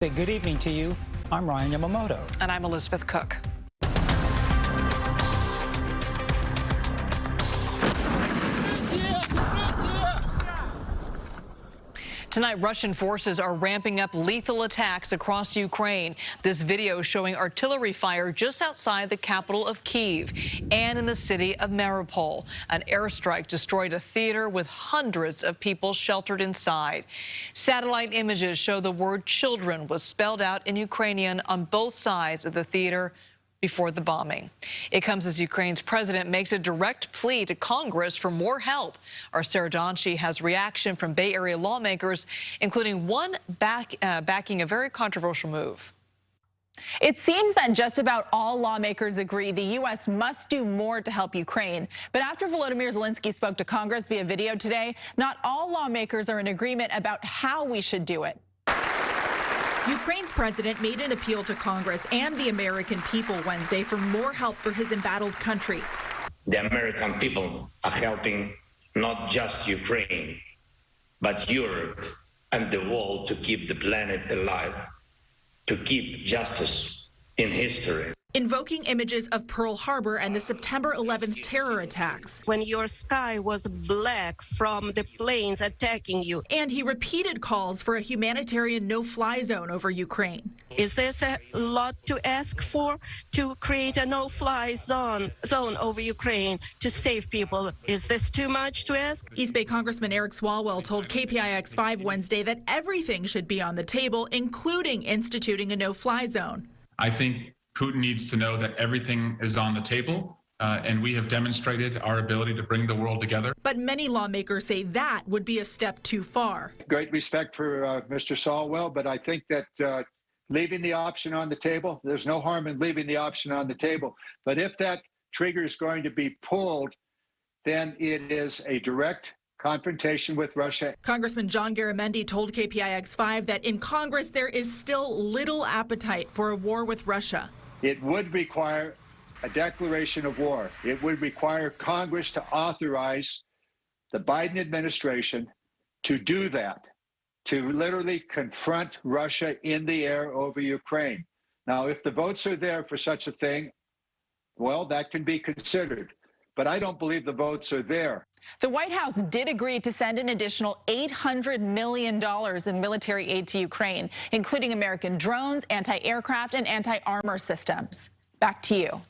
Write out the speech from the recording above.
Good evening to you. I'm Ryan Yamamoto. And I'm Elizabeth Cook. Tonight, Russian forces are ramping up lethal attacks across Ukraine. This video showing artillery fire just outside the capital of Kyiv and in the city of Mariupol. An airstrike destroyed a theater with hundreds of people sheltered inside. Satellite images show the word children was spelled out in Ukrainian on both sides of the theater before the bombing. It comes as Ukraine's president makes a direct plea to Congress for more help. Our Sara Donchey has reaction from Bay Area lawmakers, including one backing a very controversial move. It seems that just about all lawmakers agree the U.S. must do more to help Ukraine. But after Volodymyr Zelenskyy spoke to Congress via video today, not all lawmakers are in agreement about how we should do it. Ukraine's president made an appeal to Congress and the American people Wednesday for more help for his embattled country. The American people are helping not just Ukraine, but Europe and the world to keep the planet alive, to keep justice in history. Invoking images of Pearl Harbor and the September 11th terror attacks. When your sky was black from the planes attacking you. And he repeated calls for a humanitarian no-fly zone over Ukraine. Is this a lot to ask for, to create a no-fly zone over Ukraine to save people? Is this too much to ask? East Bay Congressman Eric Swalwell told KPIX 5 Wednesday that everything should be on the table, including instituting a no-fly zone. I think Putin needs to know that everything is on the table, and we have demonstrated our ability to bring the world together. But many lawmakers say that would be a step too far. Great respect for Mr. Swalwell, but I think that leaving the option on the table, there's no harm in leaving the option on the table. But if that trigger is going to be pulled, then it is a direct confrontation with Russia. Congressman John Garamendi told KPIX 5 that in Congress there is still little appetite for a war with Russia. It would require a declaration of war. It would require Congress to authorize the Biden administration to do that, to literally confront Russia in the air over Ukraine. Now, if the votes are there for such a thing, well, that can be considered. But I don't believe the votes are there. The White House did agree to send an additional $800 million in military aid to Ukraine, including American drones, anti-aircraft, and anti-armor systems. Back to you.